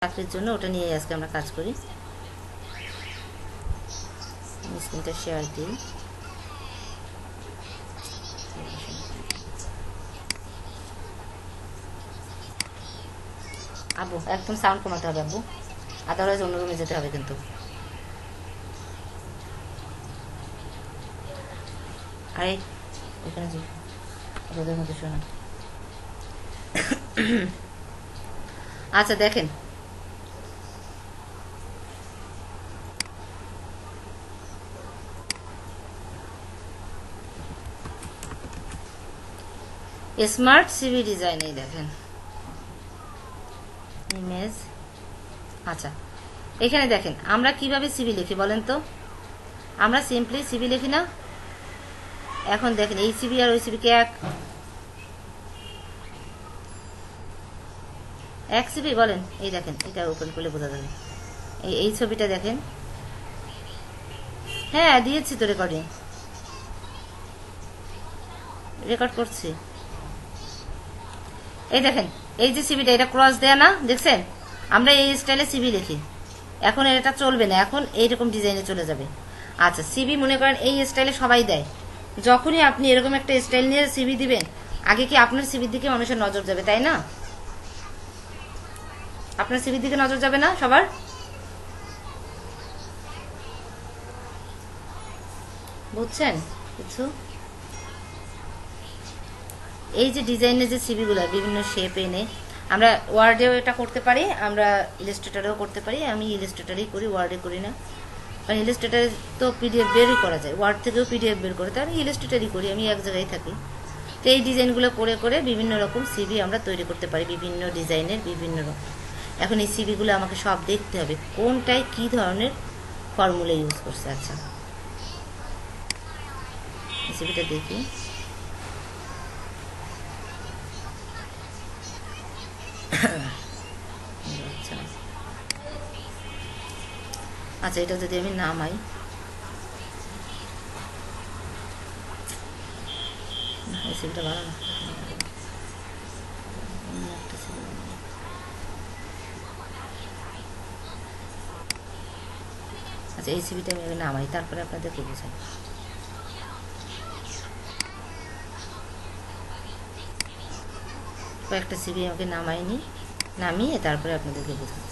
চাকরির জন্য ওটা নিয়ে আজকে আমরা কাজ করি। স্ক্রিনটা শেয়ার দিই। আব্বু একদম সাউন্ড কমাতে হবে আব্বু, আদারওয়াইজ অন্য রুমে যেতে হবে কিন্তু। আরে ওখানে যে রোদের মধ্যে শোনা। আচ্ছা দেখেন, স্মার্ট সিভি ডিজাইন, এই দেখেন ইমেজ। আচ্ছা এখানে দেখেন আমরা কিভাবে সিভি লিখি বলেন তো। আমরা সিম্পলি সিভি লিখি না। এখন দেখেন এই সিভি আর ওই সিভিকে এক সিভি বলেন। এই দেখেন এটা ওপেন করলে বোঝা যাবে। এই ছবিটা দেখেন। হ্যাঁ দিয়েছি তো রেকর্ডিং, রেকর্ড করছি। এই দেখেন এই যে সিভিটা, এটা ক্রস দেয়া না, দেখছেন? আমরা এই স্টাইলে সিভি লিখি। এখন এটা চলবে না, এখন এইরকম ডিজাইনে চলে যাবে। আচ্ছা সিভি মনে করেন এই স্টাইলে সবাই দেয়। যখনই আপনি এরকম একটা স্টাইল নিয়ে সিভি দিবেন, আগে কি আপনার সিভির দিকে মানুষের নজর যাবে, তাই না? আপনার সিভির দিকে নজর যাবে না সবার? বুঝছেন কিছু? এই যে ডিজাইনের যে সিভিগুলো বিভিন্ন শেপ এনে আমরা ওয়ার্ডেও এটা করতে পারি, আমরা ইলাস্ট্রেটরেও করতে পারি। আমি ইলাস্ট্রেটরেই করি, ওয়ার্ডে করি না, কারণ ইলাস্ট্রেটরে তো পিডিএফ বেরই করা যায়, ওয়ার্ড থেকেও পিডিএফ বের করে, তাই আমি ইলাস্ট্রেটরই করি, আমি এক জায়গায় থাকি। তো এই ডিজাইনগুলো করে করে বিভিন্ন রকম সিভি আমরা তৈরি করতে পারি, বিভিন্ন ডিজাইনের বিভিন্ন রকম। এখন এই সিভিগুলো আমাকে সব দেখতে হবে কোনটায় কী ধরনের ফর্মুলা ইউজ করছে। আচ্ছা এই সিভিটা দেখি। আচ্ছা এটা যদি আমি নামাই, এই সিভিটা ভালো না। আচ্ছা এই সিভিটা আমি নামাই, তারপরে আপনাদেরকে বোঝাই। কয়েকটা সিভি আমাকে নামাইনি, নামিয়ে তারপরে আপনাদেরকে বোঝাচ্ছি।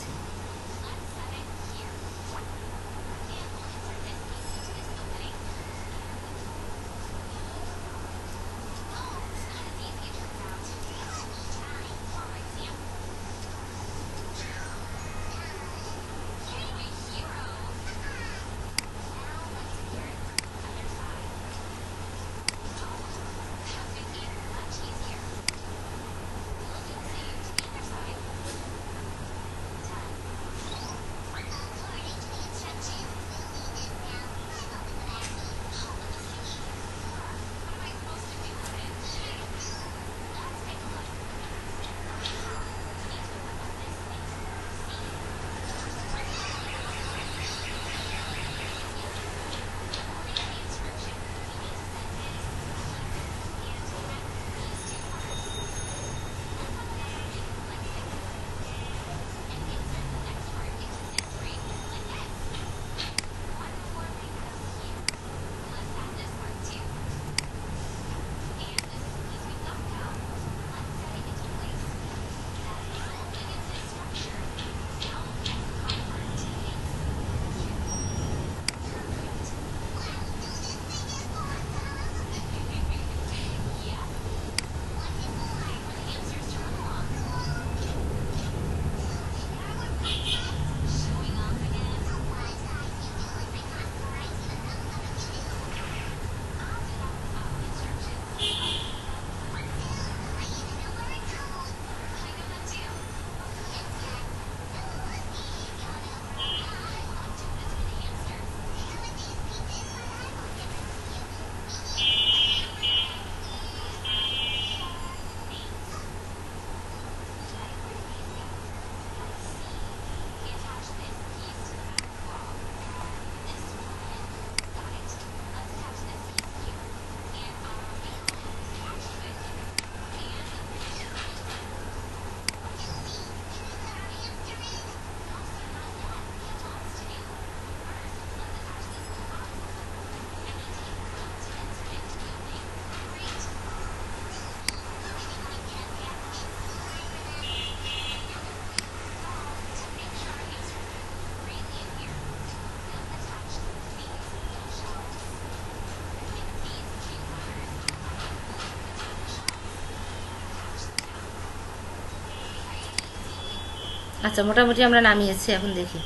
আচ্ছা, মোটামুটি আমরা নামিয়েছি, এখন দেখি।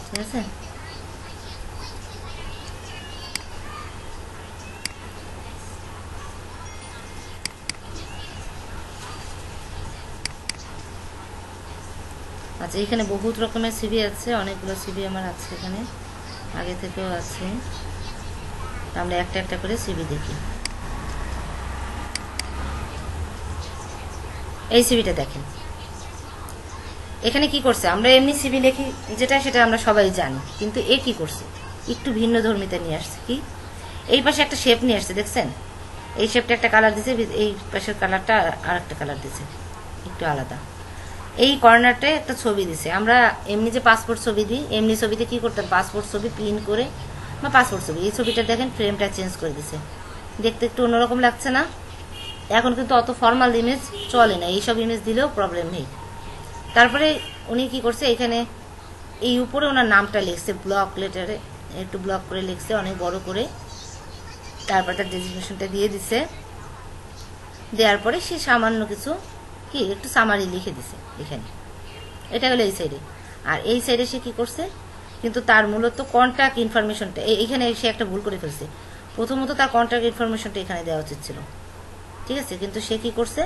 ঠিক আছে, আচ্ছা এখানে বহুত রকমের সিভি আছে, অনেকগুলো সিভি আমার আছে এখানে, আগে থেকেও আছে। আমরা একটা একটা করে সিভি দেখি। এই সিভিটা দেখেন, এখানে কি করছে, আমরা এমনি সিভি লিখি যেটা, সেটা আমরা সবাই জানি, কিন্তু এ কি করছে, একটু ভিন্ন ধর্মিতা নিয়ে আসছে। কি, এই পাশে একটা শেপ নিয়ে আসছে, দেখছেন? এই শেপটা একটা কালার দিছে, এই পাশের কালারটা আর একটা কালার দিছে, একটু আলাদা। এই কর্নারটায় একটা ছবি দিছে। আমরা এমনি যে পাসপোর্ট ছবি দিই, এমনি ছবিতে কি করতাম, পাসপোর্ট ছবি প্রিন্ট করে বা পাসপোর্ট ছবি, এই ছবিটা দেখেন ফ্রেমটা চেঞ্জ করে দিছে, দেখতে একটু অন্যরকম লাগছে না? এখন কিন্তু অত ফর্মাল ইমেজ চলে না, এইসব ইমেজ দিলেও প্রবলেম নেই। তারপরে উনি কি করছে, এখানে এই উপরে ওনার নামটা লিখছে ব্লক লেটারে, একটু ব্লক করে লিখছে অনেক বড় করে। তারপর তার ডেজিগনেশনটা দিয়ে দিছে, দেওয়ার পরে সে সামান্য কিছু কি একটু সামারি লিখে দিছে এখানে। এটা হলো এই সাইডে। আর এই সাইডে সে কি করছে, কিন্তু তার মূলত কন্ট্যাক্ট ইনফরমেশনটা এইখানে সে একটা ভুল করে ফেলছে। প্রথমত তার কন্ট্যাক্ট ইনফরমেশনটা এখানে দেওয়া উচিত ছিল, ঠিক আছে, কিন্তু সে কি করছে,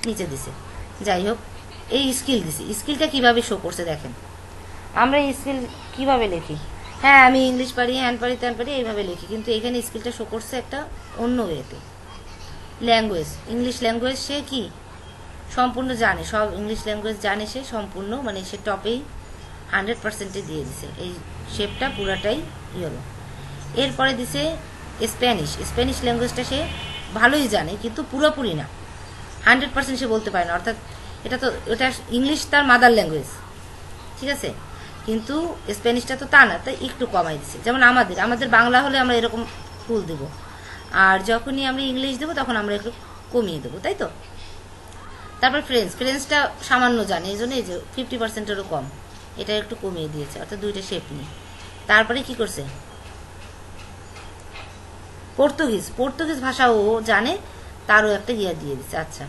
নিচে দিছে। যাই হোক, এই স্কিল দিছে, স্কিলটা কিভাবে শো করছে দেখেন। আমরা এই স্কিল কিভাবে লিখি, হ্যাঁ আমি ইংলিশ পারি, হ্যান পারি, ত্যান পারি, এইভাবে লিখি, কিন্তু এখানে স্কিলটা শো করছে একটা অন্য ওয়েতে। ল্যাঙ্গুয়েজ, ইংলিশ ল্যাঙ্গুয়েজ সে কি সম্পূর্ণ জানে, সব ইংলিশ ল্যাঙ্গুয়েজ জানে সে সম্পূর্ণ, মানে সে টপেই 100% দিয়ে দিছে। এই শেপটা পুরাটাই হলো। এরপরে দিছে স্প্যানিশ, স্প্যানিশ ল্যাঙ্গুয়েজটা সে ভালোই জানে, কিন্তু পুরোপুরি না, 100% সে বলতে পারে না। অর্থাৎ এটা ইংলিশ তার মাদার ল্যাঙ্গুয়েজ, ঠিক আছে, কিন্তু স্প্যানিশটা তো তা না, তাই একটু কমাই দিছে। যেমন আমাদের বাংলা হলে আমরা এরকম ফুল দেব, আর যখনই আমরা ইংলিশ দেবো তখন আমরা একটু কমিয়ে দেবো, তাই তো। তারপর ফ্রেঞ্চটা সামান্য জানে, এই জন্য এই যে 50%-এরও কম, এটা একটু কমিয়ে দিয়েছে, অর্থাৎ দুইটা শেপ নিয়ে। তারপরে কি করছে, পর্তুগিজ ভাষা ও জানে, তারও একটা ইয়া দিয়ে দিচ্ছে। আচ্ছা,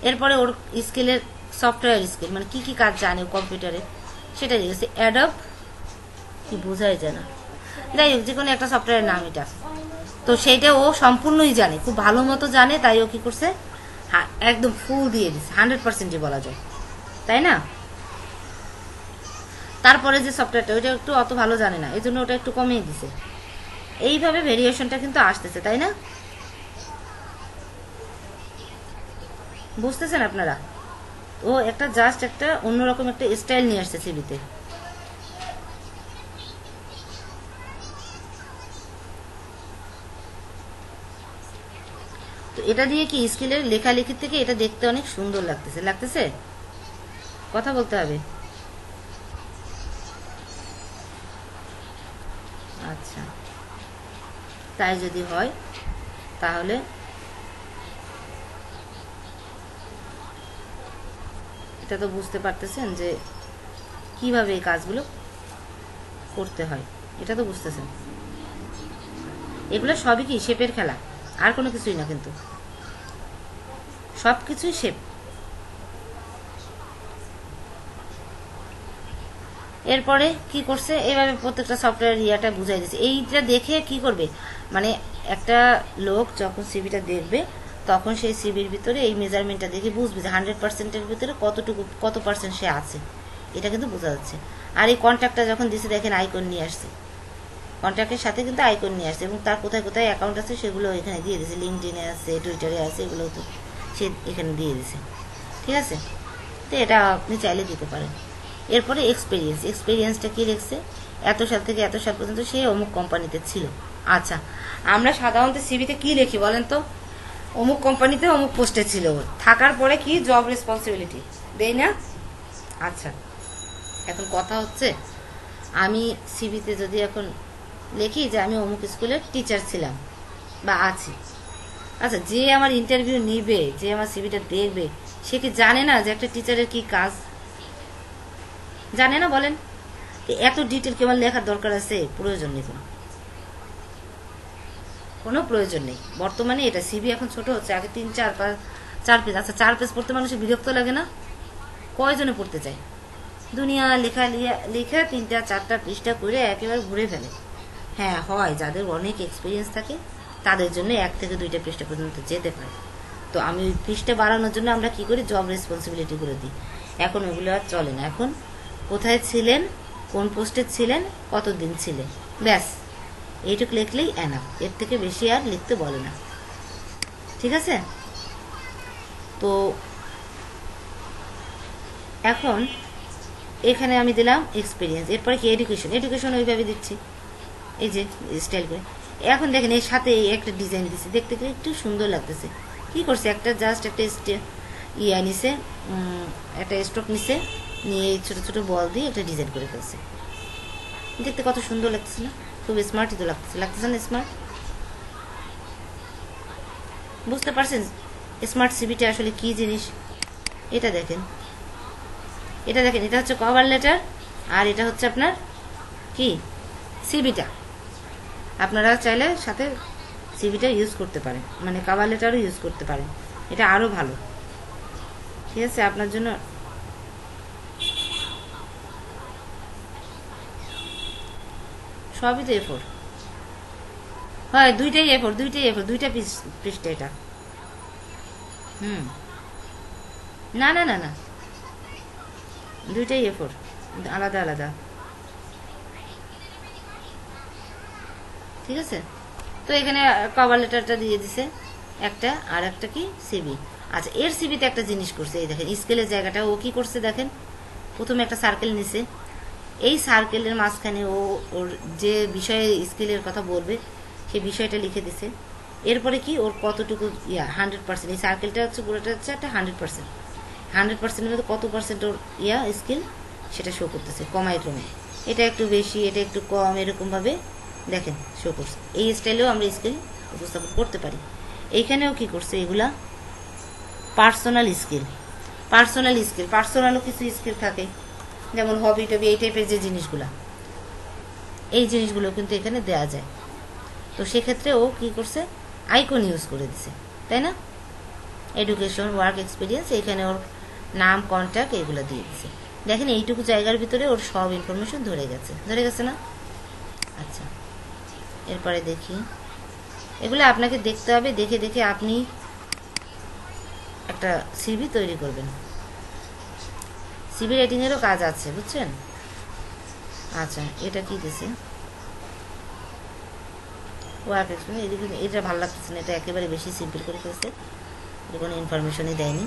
এরপরে ওর স্কিলের সফটওয়্যার স্কিল, মানে কি কি কাজ জানে কম্পিউটারে, সেটা দিয়ে গেছে। অ্যাডব কি বোঝাই যায় না, যাই হোক যে কোনো একটা সফটওয়্যারের নাম এটা। তো সেইটা ও সম্পূর্ণই জানে, খুব ভালো মতো জানে, তাই ও কি করছে, হ্যাঁ একদম ফুল দিয়ে দিচ্ছে, 100%-ই বলা যায়, তাই না। তারপরে যে সফটওয়্যারটা, ওইটা একটু অত ভালো জানে না, এই জন্য ওটা একটু কমিয়ে দিছে। এইভাবে ভেরিয়েশনটা কিন্তু আসতেছে, তাই না, বুঝতেছেন আপনারা? ও একটা জাস্ট একটা অন্যরকম একটা স্টাইল নিয়ে আসছে সিভিতে। তো এটা দিয়ে কি স্কিলের লেখালেখির থেকে এটা দেখতে অনেক সুন্দর লাগতেছে কথা বলতে হবে। আচ্ছা, তাই যদি হয় তাহলে এটা তো বুঝতে পারতেছেন যে কিভাবে এই কাজগুলো করতে হয়, এটা তো বুঝতেছেন। এগুলো সবই কি শেপের খেলা, আর কোনো কিছুই না, কিন্তু সব কিছুই শেপ। এরপরে কি করছে, এইভাবে প্রত্যেকটা সফটওয়্যার ইয়াটা বুঝাই দিচ্ছে। এইটা দেখে কি করবে, মানে একটা লোক যখন সিভিটা দেখবে তখন সেই সিভির ভিতরে এই মেজারমেন্টটা দেখে বুঝবে যে 100%-এর ভিতরে কত পার্সেন্ট সে আছে, এটা কিন্তু বোঝা যাচ্ছে। আর এই কন্ট্যাক্টটা যখন দিছে দেখেন আইকন নিয়ে আসছে, কন্ট্যাক্টের সাথে কিন্তু আইকন নিয়ে আসছে, এবং তার কোথায় কোথায় অ্যাকাউন্ট আছে সেগুলো এখানে দিয়ে দিছে, লিঙ্কডিনে আছে, টুইটারে আছে, এগুলো তো সে এখানে দিয়ে দিছে, ঠিক আছে। তো এটা আপনি চাইলে দিতে পারেন। এরপরে এক্সপিরিয়েন্সটা কি লিখছে, এত সাল থেকে এত সাল পর্যন্ত সে অমুক কোম্পানিতে ছিল। আচ্ছা, আমরা সাধারণত সিভিতে কি লিখি বলেন তো, অমুক কোম্পানিতে অমুক পোস্টে ছিল, থাকার পরে কি জব রেসপন্সিবিলিটি দেই না। আচ্ছা, এখন কথা হচ্ছে আমি সিভিতে যদি এখন লিখি যে আমি অমুক স্কুলের টিচার ছিলাম বা আছি, আচ্ছা যে আমার ইন্টারভিউ নিবে, যে আমার সিভিটা দেখবে, সে কি জানে না যে একটা টিচারের কি কাজ, জানে না বলেন? এত ডিটেল কেমন লেখার দরকার আছে, প্রয়োজন নেই, কোনো প্রয়োজন নেই। বর্তমানে এটা সিভি এখন ছোট হচ্ছে, আগে 3, 4, 5, 4 পেজ। আচ্ছা 4 পেজ পড়তে মানুষের বিরক্ত লাগে না? কয়জনে পড়তে চায়? দুনিয়া লেখা লেখা 3-4 পৃষ্ঠা করে একেবারে ঘুরে ফেলে। হ্যাঁ হয়, যাদের অনেক এক্সপিরিয়েন্স থাকে তাদের জন্য 1 থেকে 2টা পৃষ্ঠা পর্যন্ত যেতে পারে। তো আমি ওই পৃষ্ঠা বাড়ানোর জন্য আমরা কি করি, জব রেসপন্সিবিলিটিগুলো দিই। এখন ওগুলো আর চলে না। এখন কোথায় ছিলেন, কোন পোস্টে ছিলেন, কতদিন ছিলেন, ব্যাস এইটুকু লিখলেই এনাফ। এর থেকে বেশি আর লিখতে বলে না। ঠিক আছে? তো এখন এখানে আমি দিলাম এক্সপিরিয়েন্স, এরপরে কি এডুকেশন। এডুকেশন ওইভাবে দিচ্ছি, এই যে স্টাইল করে। এখন দেখেন এর সাথে একটা ডিজাইন দিচ্ছে, দেখতে একটু সুন্দর লাগতেছে। কি করছে, একটা জাস্ট একটা নিছে, একটা স্ট্রোক নিছে, নিয়ে ছোট ছোট বল দিয়ে একটা ডিজাইন করে ফেলছে। দেখতে কত সুন্দর লাগতেছে না? খুব স্মার্টই তো লাগতেছে না স্মার্ট? বুঝতে পারছেন স্মার্ট সিভিটা আসলে কি জিনিস? এটা দেখেন, এটা দেখেন, এটা হচ্ছে কভার লেটার, আর এটা হচ্ছে আপনার কি সিভিটা। আপনারা চাইলে সাথে সিভিটা ইউজ করতে পারেন, মানে কভার লেটারও ইউজ করতে পারেন, এটা আরও ভালো। ঠিক আছে? আপনার জন্য সবই তো এফোর হয়, দুইটাই এফোর, দুইটা পৃষ্ঠা এটা। না না না না, দুইটাই এফোর, আলাদা আলাদা। ঠিক আছে? তো এখানে কভার লেটারটা দিয়ে দিছে একটা, আর একটা কি সিবি। আচ্ছা, এর সিবিতে একটা জিনিস করছে, এই দেখেন স্কেলের জায়গাটা ও কি করছে দেখেন। প্রথমে একটা সার্কেল নিছে, এই সার্কেলের মাঝখানে ও ওর যে বিষয়ে স্কেলের কথা বলবে সেই বিষয়টা লিখে দিছে। এরপরে কি ওর কতটুকু 100%, এই সার্কেলটা হচ্ছে পুরোটা হচ্ছে একটা 100%। 100%-এর মধ্যে কত পার্সেন্ট ওর স্কিল সেটা শো করতেছে কমায় ক্রমে। এটা একটু বেশি, এটা একটু কম, এরকমভাবে দেখেন শো করছে। এই স্টাইলেও আমরা স্কিল উপস্থাপন করতে পারি। এইখানেও কি করছে, এগুলা পার্সোনাল স্কিল। পার্সোনালও কিছু স্কিল থাকে, যেমন হবি টবি, এই টাইপের যে জিনিসগুলা, এই জিনিসগুলো কিন্তু এখানে দেয়া যায়। তো সেক্ষেত্রে ও কি করছে, আইকন ইউজ করে দিছে, তাই না? এডুকেশন, ওয়ার্ক এক্সপিরিয়েন্স, এখানে ওর নাম, কন্ট্যাক্ট এগুলো দিয়ে দিছে। দেখেন এইটুকু জায়গার ভিতরে ওর সব ইনফরমেশন ধরে গেছে না? আচ্ছা, এরপরে দেখি, এগুলো আপনাকে দেখতে হবে, দেখে দেখে আপনি একটা সিভি তৈরি করবেন। সিভি রাইটিংয়েরও কাজ আছে, বুঝছেন? আচ্ছা, এটা কি দিছে, ওয়ার্ক এক্সপিরিয়েন্স। এটা ভালো লাগতেছে না, এটা একেবারে বেশি সিম্পল করে ফেলছে, এটা কোনো ইনফরমেশনই দেয়নি।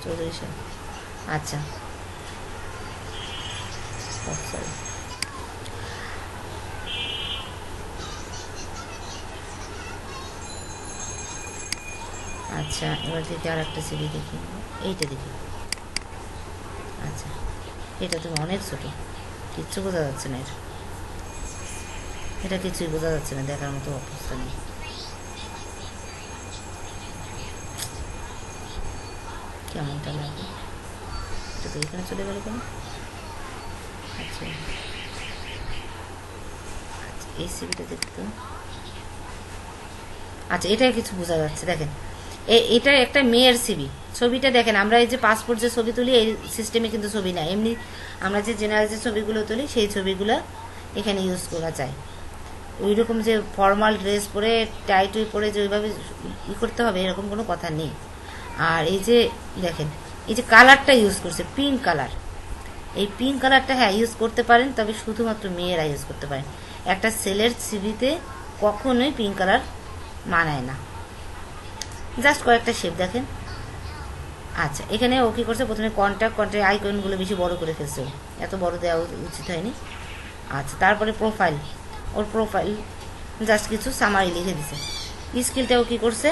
34 সাল। আচ্ছা, সরি, আচ্ছা এবার দেখি আর একটা সিভি দেখি, এইটা দেখি। আচ্ছা, এটা তো অনেক ছোট, কিচ্ছু বোঝা যাচ্ছে না, এটা কিছুই বোঝা যাচ্ছে না, দেখার মতো অবস্থা নেই। কেমনটা লাগে, এটা তো এখানে চলে গেল কেন? আচ্ছা আচ্ছা, এই সিভিটা দেখতো। আচ্ছা, এটাই কিছু বোঝা যাচ্ছে, দেখেন এটা একটা মেয়ের সিভি। ছবিটা দেখেন, আমরা এই যে পাসপোর্ট যে ছবি তুলি, এই সিস্টেমে কিন্তু ছবি না, এমনি আমরা যে জেনারেল যে ছবিগুলো তুলি সেই ছবিগুলো এখানে ইউজ করা যায়। ওই রকম যে ফর্মাল ড্রেস পরে টাই টুই পরে যে ওইভাবে করতে হবে এরকম কোনো কথা নেই। আর এই যে দেখেন, এই যে কালারটা ইউজ করছে পিঙ্ক কালার, এই পিঙ্ক কালারটা হ্যাঁ ইউজ করতে পারেন, তবে শুধুমাত্র মেয়েরা ইউজ করতে পারেন। একটা ছেলের সিভিতে কখনোই পিঙ্ক কালার মানায় না। জাস্ট কয়েকটা শেপ দেখেন। আচ্ছা, এখানে ও কি করছে, প্রথমে কন্ট্যাক্ট আইকনগুলো বেশি বড় করে ফেলছে, এত বড় দেওয়া উচিত হয়নি। আচ্ছা, তারপরে প্রোফাইল, ওর প্রোফাইল জাস্ট কিছু সামারি লিখে দিছে। স্কিলটাও কি করছে,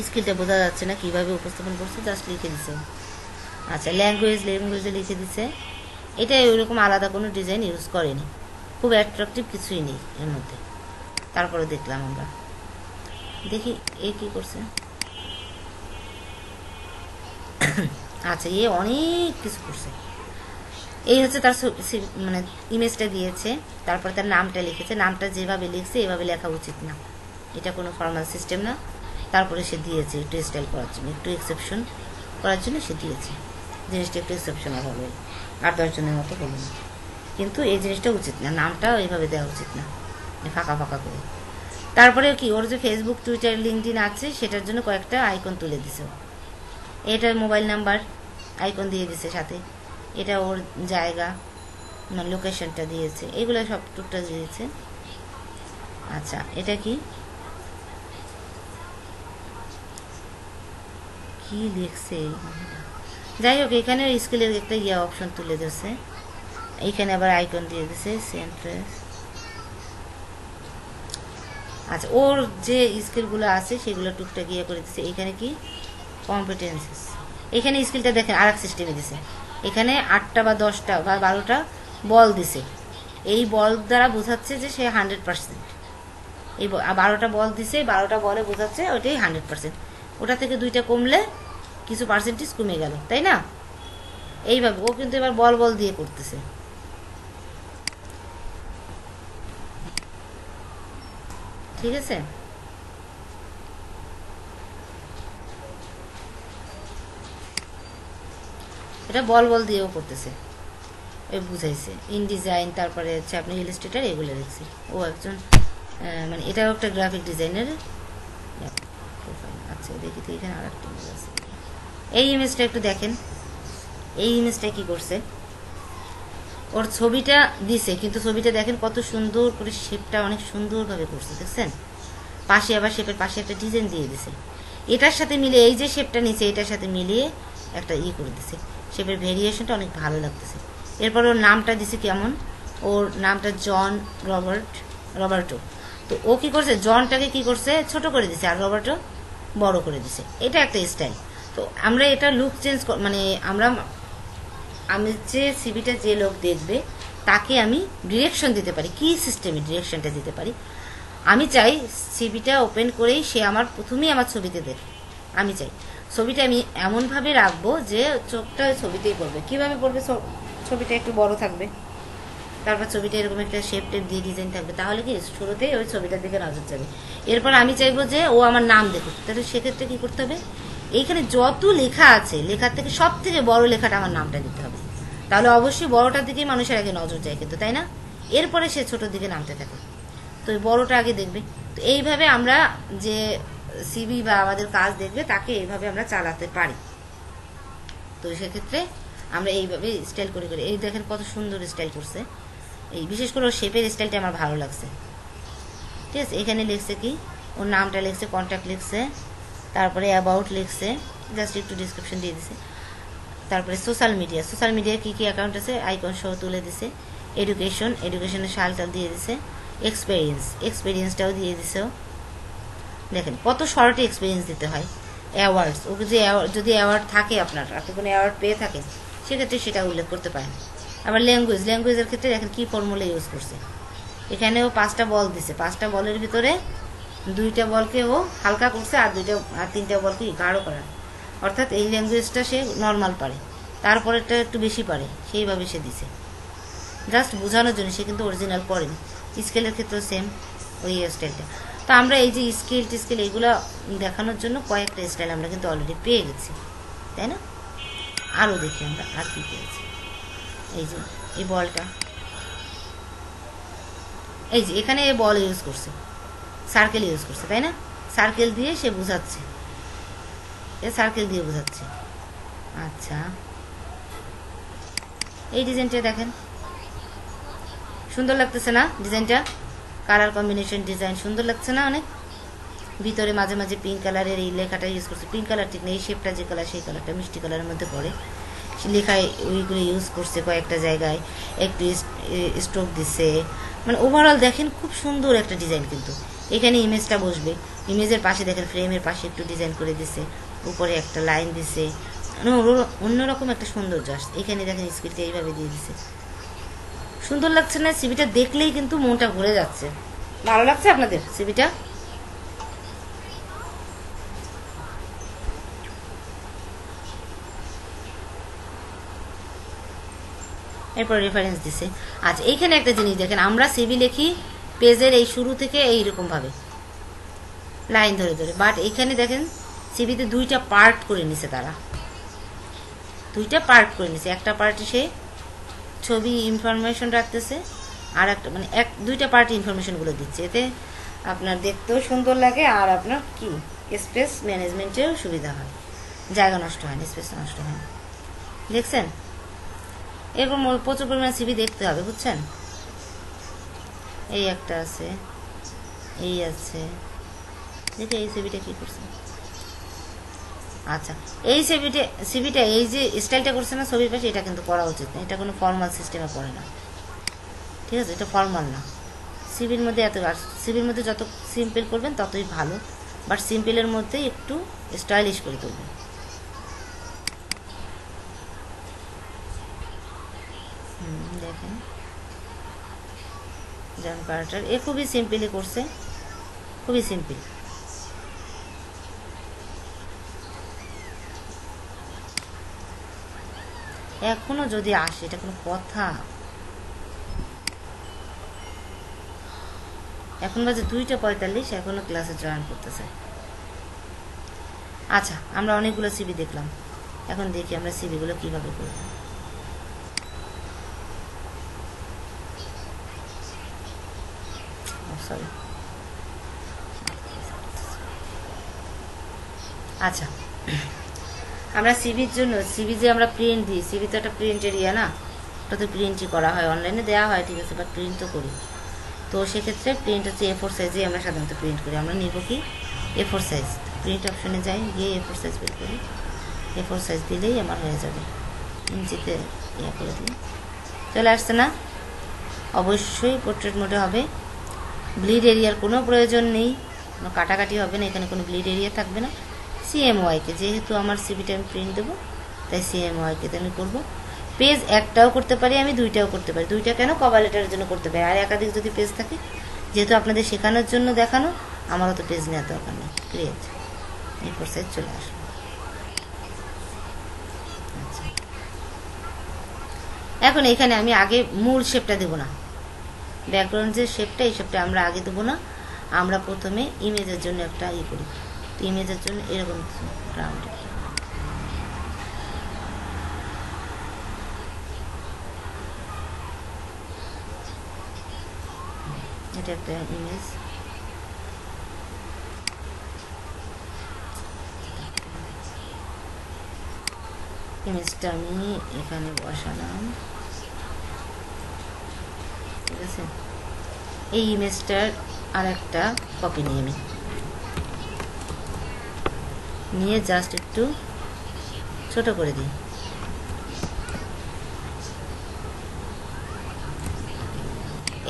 স্কিলটা বোঝা যাচ্ছে না কিভাবে উপস্থাপন করছে, জাস্ট লিখে দিছে। আচ্ছা, ল্যাঙ্গুয়েজে লিখে দিছে। এটাই ওইরকম আলাদা কোনো ডিজাইন ইউজ করেনি, খুব অ্যাট্রাকটিভ কিছুই নেই এর মধ্যে। তারপরে দেখলাম আমরা, দেখি এ কি করছে। আচ্ছা, এ অনেক কিছু করছে। এই হচ্ছে তার মানে ইমেজটা দিয়েছে, তারপরে তার নামটা লিখেছে। নামটা যেভাবে লিখছে এভাবে লেখা উচিত না, এটা কোনো ফর্মাল সিস্টেম না। তারপরে সে দিয়েছে একটু স্টাইল করার জন্য, একটু এক্সেপশন করার জন্য সে দিয়েছে। জিনিসটা একটু এক্সেপশনাল হবে, 8-10 জনের মতো বলুন, কিন্তু এই জিনিসটা উচিত না, নামটা এইভাবে দেওয়া উচিত না, ফাঁকা ফাঁকা করে। তারপরে কি ওর যে ফেসবুক, টুইটার, লিঙ্কডিন আছে সেটার জন্য কয়েকটা আইকন তুলে দিছে। এটা মোবাইল নাম্বার আইকন দিয়ে দিছে সাথে, এটা ওর জায়গা মানে লোকেশনটা দিয়েছে, এগুলো সব টুকটাক দিয়েছে। আচ্ছা এটা কি কি লিখছে, যাই হোক এখানে স্কিলের একটা অপশন তুলে দিয়েছে, এইখানে আবার আইকন দিয়ে দিছে সেন্ট্রেস। আচ্ছা ওর যে স্কিলগুলো আছে সেগুলো টুকটাক করে দিচ্ছে। এখানে কি কম্পিটেন্সিস, এখানে স্কিলটা দেখেন আর এক সিস্টেমে দিছে, এখানে 8টা বা 10টা বা 12টা বল দিছে, এই বল দ্বারা বোঝাচ্ছে যে সে 100%। এই 12টা বল দিছে, 12টা বলে বোঝাচ্ছে ওইটাই 100%, ওটা থেকে 2টা কমলে কিছু পার্সেন্টেজ কমে গেল, তাই না? এইভাবে ও কিন্তু এবার বল বল দিয়ে করতেছে, ঠিক আছে? এটা বল বল দিয়েও করতেছে, বুঝাইছে ইন ডিজাইন, তারপরে হচ্ছে আপনি ইলাস্ট্রেটর, এগুলো দেখছি। ও একজন মানে এটাও একটা গ্রাফিক ডিজাইনের। আচ্ছা দেখি তো এখানে আর একটা ইমেজ আছে, এই ইমেজটা একটু দেখেন। এই ইমেজটা কি করছে, ওর ছবিটা দিছে, কিন্তু ছবিটা দেখেন কত সুন্দর করে, শেপটা অনেক সুন্দরভাবে করছে, দেখছেন? পাশে আবার শেপের পাশে একটা ডিজাইন দিয়ে দিছে, এটার সাথে মিলিয়ে এই যে শেপটা নিচে এটার সাথে মিলিয়ে একটা করে দিছে, শেপের ভেরিয়েশনটা অনেক ভালো লাগতেছে। এরপর ওর নামটা দিছে কেমন, ওর নামটা জন রবার্টো। তো ও কি করছে, জনটাকে কি করছে ছোট করে দিছে, আর রবার্টো বড় করে দিছে, এটা একটা স্টাইল। তো আমরা এটা লুক চেঞ্জ মানে আমি যে সিভিটা যে লোক দেখবে তাকে আমি ডিরেকশন দিতে পারি, কি সিস্টেমে ডিরেকশনটা দিতে পারি। আমি চাই সিভিটা ওপেন করেই সে আমার প্রথমেই আমার ছবিতে দেখে, আমি চাই ছবিটা আমি এমনভাবে রাখবো যে চোখটা ছবিতেই পড়বে। কিভাবে পড়বে, ছবিটা একটু বড় থাকবে, তারপর ছবিটা এরকম একটা শেপ টেপ দিয়ে ডিজাইন থাকবে, তাহলে কি শুরুতেই ওই ছবিটার দিকে নজর যাবে। এরপর আমি চাইবো যে ও আমার নাম দেখুক, তাহলে সেক্ষেত্রে কি করতে হবে, এইখানে যত লেখা আছে লেখার থেকে সব থেকে বড় লেখাটা আমার নামটা দিতে হবে, তাহলে অবশ্যই বড়টার দিকেই মানুষের আগে নজর যায় কিন্তু, তাই না? এরপরে সে ছোটোর দিকে নামতে থাকে, তো ওই বড়টা আগে দেখবে। তো এইভাবে আমরা যে সিভি বা আমাদের কাজ দেখবে তাকে এইভাবে আমরা চালাতে পারি। তো সেক্ষেত্রে আমরা এইভাবে স্টাইল করে করে, এই দেখেন কত সুন্দর স্টাইল করছে, এই বিশেষ করে ওর শেপের স্টাইলটা আমার ভালো লাগছে, ঠিক আছে? এখানে লিখছে কি, ওর নামটা লিখছে, কন্ট্যাক্ট লিখছে, তারপরে অ্যাবাউট লিখছে, জাস্ট একটু ডিসক্রিপশন দিয়ে দিছে। তারপরে সোশ্যাল মিডিয়ায় কী কী অ্যাকাউন্ট আছে আইকন সহ তুলে দিছে। এডুকেশনের সালটাল দিয়ে দিছে। এক্সপিরিয়েন্সটাও দিয়ে দিছে। দেখেন কত শর্টে এক্সপিরিয়েন্স দিতে হয়। অ্যাওয়ার্ডস, ওকে যদি অ্যাওয়ার্ড থাকে, আপনি কোনো অ্যাওয়ার্ড পেয়ে থাকেন সেক্ষেত্রে সেটা উল্লেখ করতে পারেন। আবার ল্যাঙ্গুয়েজের ক্ষেত্রে দেখেন কী ফর্মুলা ইউজ করছে। এখানেও 5টা বল দিছে, 5টা বলের ভিতরে 2টা বলকে ও হালকা করছে, আর 3টা বলকে গাঢ় করা, অর্থাৎ এই ল্যাঙ্গুয়েজটা সে নর্মাল পারে, তারপরেরটা একটু বেশি পারে, সেইভাবে সে দিছে জাস্ট বোঝানোর জন্য, সে কিন্তু অরিজিনাল পড়েনি। স্কেলের ক্ষেত্রেও সেম ওই স্টাইলটা। তো আমরা এই যে স্কেল এইগুলো দেখানোর জন্য কয়েকটা স্টাইল আমরা কিন্তু অলরেডি পেয়ে গেছি, তাই না? আরও দেখি আমরা আর কি পেয়েছি। এই যে এই বলটা, এই যে এখানে বল ইউজ করছে, সার্কেল ইউজ করছে, তাই না? সার্কেল দিয়ে সে বোঝাচ্ছে, সার্কেল দিয়ে বোঝাচ্ছে। আচ্ছা এই ডিজাইনটা দেখেন সুন্দর লাগতেছে না? ডিজাইনটা কালার কম্বিনেশন ডিজাইন সুন্দর লাগছে না অনেক? ভিতরে মাঝে মাঝে পিঙ্ক কালারের এই লেখাটা ইউজ করছে, পিঙ্ক কালার ঠিক নেই, এই শেপটা যে কালার সেই কালারটা মিষ্টি কালারের মধ্যে পড়ে, লেখায় ওইগুলো ইউজ করছে কয়েকটা জায়গায়, একটু স্ট্রোক দিছে, মানে ওভারঅল দেখেন খুব সুন্দর একটা ডিজাইন। কিন্তু এখানে ইমেজটা বসবে, ইমেজের পাশে দেখেন ফ্রেমের পাশে একটু ডিজাইন করে দিছে, উপরে একটা লাইন দিছে, অন্যরকম একটা সৌন্দর্য আসছে। এখানে দেখেন স্কিলটা এইভাবে দিয়ে দিছে, সুন্দর লাগছে না? সিবিটা দেখলেই কিন্তু মনটা ঘুরে যাচ্ছে। ভালো লাগছে আপনাদের সিবিটা? এরপর রেফারেন্স দিছে। আচ্ছা এইখানে একটা জিনিস দেখেন, আমরা সিবি লিখি পেজের এই শুরু থেকে এইরকম ভাবে, লাইন ধরে ধরে। বাট এখানে দেখেন সিভিতে দুইটা পার্ট করে নিছে তারা, দুইটা পার্ট করে নিছে। একটা পার্টে সে ছবি ইনফরমেশন রাখতেছে, আর একটা মানে দুইটা পার্ট ইনফরমেশনগুলো দিচ্ছে। এতে আপনার দেখতেও সুন্দর লাগে, আর আপনার কি স্পেস ম্যানেজমেন্টেও সুবিধা হয়, জায়গা নষ্ট হয় না, স্পেস নষ্ট হয় না। দেখছেন, এরকম প্রচুর পরিমাণে সিভি দেখতে হবে, বুঝছেন। এই একটা আছে, এই আছে, দেখে এই সিভিটা কি করছে। আচ্ছা, এই সিভিটা এই যে স্টাইলটা করছে না ছবির পাশে, এটা কিন্তু করা উচিত না, এটা কোনো ফর্মাল সিস্টেমে পড়ে না, ঠিক আছে, এটা ফর্মাল না। সিভির মধ্যে সিভির মধ্যে যত সিম্পল করবেন ততই ভালো, বাট সিম্পলের মধ্যে একটু স্টাইলিশ করে তুলবেন। দেখেন জন কার্টার, এ খুবই সিম্পলি করছে, খুবই সিম্পল। এখনো যদি আসে, এটা কোনো কথা? এখন বাজে 2:45, এখনো ক্লাসে জয়েন করতেছে। আচ্ছা, আমরা অনেকগুলো সিভি দেখলাম, এখন দেখি আমরা সিভিগুলো কিভাবে করব। সরি, আচ্ছা, আমরা সিভির জন্য, সিভি যে আমরা প্রিন্ট দিই, সিভি তো একটা প্রিন্ট এরিয়া না, ওটা তো প্রিন্টই করা হয়, অনলাইনে দেওয়া হয়, ঠিক আছে, বাট প্রিন্ট তো করি। তো সেক্ষেত্রে প্রিন্ট হচ্ছে A4 সাইজে আমরা সাধারণত প্রিন্ট করি। আমরা নিব কি A4 সাইজ, প্রিন্ট অপশনে যাই, গিয়ে A4 সাইজ বের করি, A4 সাইজ দিলেই আমার হয়ে যাবে। ইঞ্চিতে ইয়ে করে দিই, চলে আসছে না? অবশ্যই পোর্ট্রেট মোডে হবে। ব্লিড এরিয়ার কোনো প্রয়োজন নেই, কোনো কাটাকাটি হবে না, এখানে কোনো ব্লিড এরিয়া থাকবে না। CMYকে, যেহেতু আমার সিভিটা আমি প্রিন্ট দেবো, তাই CMYকে আমি করবো। পেজ একটাও করতে পারি, আমি দুইটাও করতে পারি। দুইটা কেন, কভার লেটারের জন্য করতে পারি, আর একাধিক যদি পেজ থাকে, যেহেতু আপনাদের শেখানোর জন্য দেখানো, আমারও তো পেজ নেওয়ার দরকার নেই। ক্রিয়েট, A4 সাইজ চলে আসলো। আচ্ছা, এখন এখানে আমি আগে মূল শেপটা দেবো না, ব্যাকগ্রাউন্ড যে শেপটা, এই শেপটা আমরা আগে দেবো না। আমরা প্রথমে ইমেজের জন্য একটা করি, তো ইমেজের জন্য এরকম রাউন্ড, এটা একটা ইমেজ। ইমেজটা আমি এখানে বসালাম, ঠিক আছে। এই ইমেজটার আর একটা কপি নিয়ে আমি নিয়ে জাস্ট একটু ছোট করে দিই।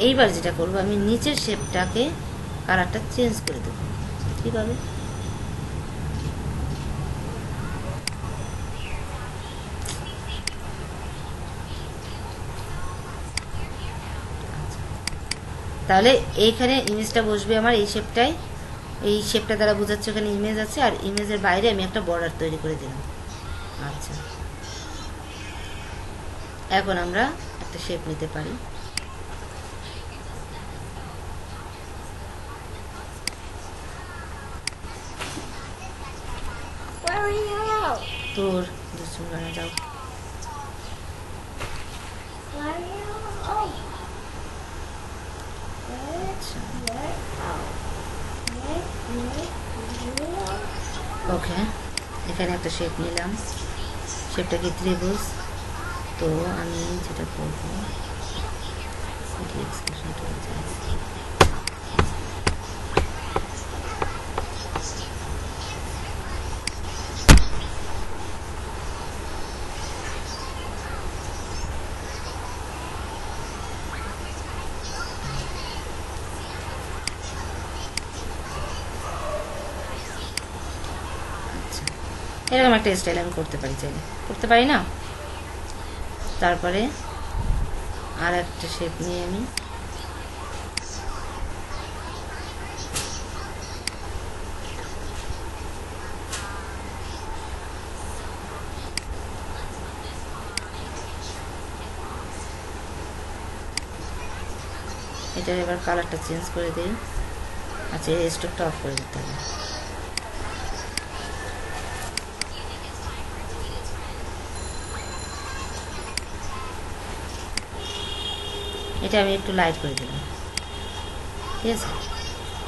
এইবার যেটা করবো, আমি নিচের শেপটাকে কালারটা চেঞ্জ করে দেবো, ঠিক হবে। তাহলে এইখানে ইমেজটা বসবে আমার এই শেপটাই, এই শেপটা দ্বারা বোঝাচ্ছে ওখানে ইমেজ আছে, আর ইমেজের বাইরে আমি একটা বর্ডার তৈরি করে দিলাম। আচ্ছা, এখন আমরা একটা শেপ নিতে পারি। তোর দুষ্টুমি করে না, যাও। ওকে, এখানে একটা শেপ নিলাম, শেপটা কি ত্রিভুজ। তো আমি যেটা করবো, এরকম একটা স্টাইল আমি করতে পারি, চাইলে করতে পারি না। তারপরে আর একটা শেপ নিয়ে আমি এটার এবার কালারটা চেঞ্জ করে দিই। আচ্ছা, এই স্টকটা অফ করে দিতে হবে। এটা আমি একটু লাইট করে দিলাম, ঠিক আছে।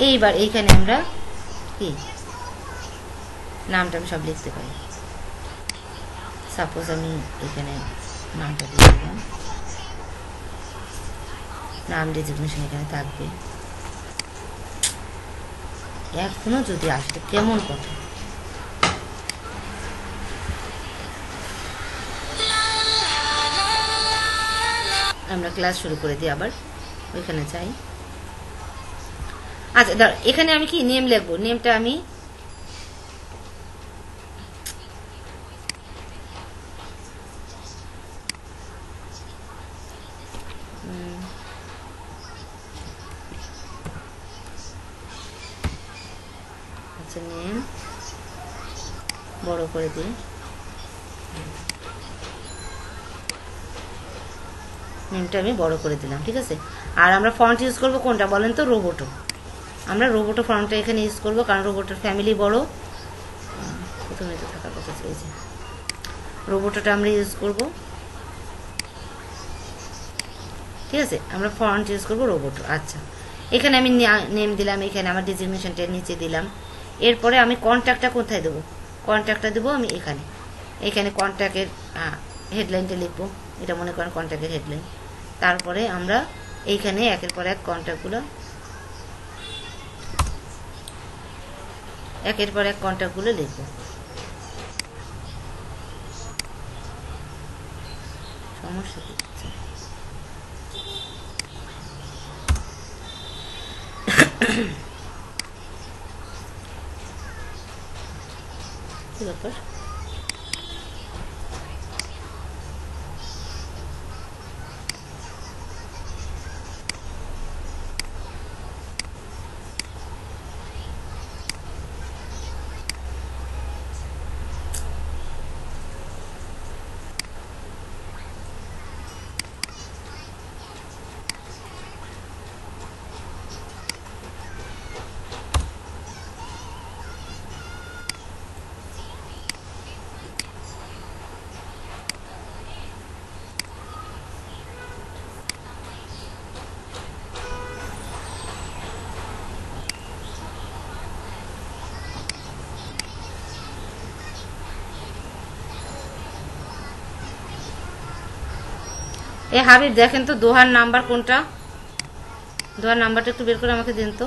এইবার এইখানে আমরা কি নামটা আমি সব লিখতে পারি। সাপোজ আমি এখানে নামটা দিয়ে দিলাম, নাম ডেজিগনেশন এখানে থাকবে। এখনো যদি আসে কেমন কথা। আমরা ক্লাস শুরু করে দিই, আবার ওইখানে যাই। আচ্ছা ধর এখানে আমি কি নেম লিখবো, নেমটা আমি আচ্ছা নেম বড় করে দিই, নেমটা আমি বড় করে দিলাম, ঠিক আছে। আর আমরা ফন্ট ইউজ করবো কোনটা বলেন তো? রোবোটো। আমরা রোবোটো ফন্টটা এখানে ইউজ করবো, কারণ রোবোটোর ফ্যামিলি বড়, প্রথমে তো থাকার কথা চেয়েছে। রোবোটোটা আমরা ইউজ করব, ঠিক আছে। আমরা ফন্ট ইউজ করবো রোবোটো। আচ্ছা, এখানে আমি নেম দিলাম, এখানে আমার ডেজিগনেশনটা নিচে দিলাম। এরপরে আমি কন্ট্যাক্টটা কোথায় দেবো? কন্ট্যাক্টটা দেবো আমি এখানে। এখানে কন্ট্যাক্টের হেডলাইনটা লিখবো, এটা মনে করেন কন্ট্যাক্টের হেডলাইন। তারপরে আমরা এইখানে একের পর এক কন্ট্যাক্টগুলো, একের পর এক কন্ট্যাক্টগুলো লিখবো। সমস্যা কি হচ্ছে? কি ব্যাপার? এ হাবিব দেখেন তো দোহার নাম্বার কোনটা? দোহার নাম্বারটা একটু বের করে আমাকে দিন তো।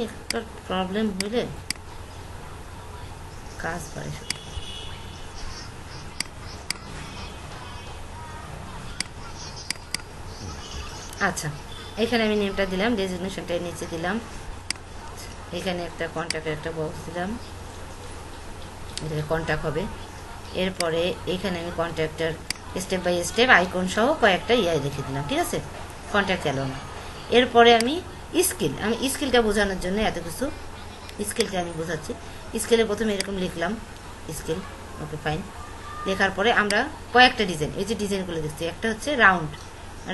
একটা প্রবলেম হইলে কাজ পারে শুধু। আচ্ছা, এখানে আমি নেমটা দিলাম, ডেজিগনেশনটা নিচে দিলাম, এখানে একটা কন্ট্যাক্টের একটা বক্স দিলাম, এটা কন্ট্যাক্ট হবে। এরপরে এখানে আমি কন্ট্যাক্টের স্টেপ বাই স্টেপ আইকন সহ কয়েকটা ইয়াই লিখে দিলাম, ঠিক আছে। কন্ট্যাক্ট গেল না। এরপরে আমি স্কিলটা বোঝানোর জন্য এত কিছু স্কিলটা আমি বোঝাচ্ছি। স্কেলে প্রথমে এরকম লিখলাম স্কেল, ওকে ফাইন। লেখার পরে আমরা কয়েকটা ডিজাইন, এই যে ডিজাইনগুলো দেখছি, একটা হচ্ছে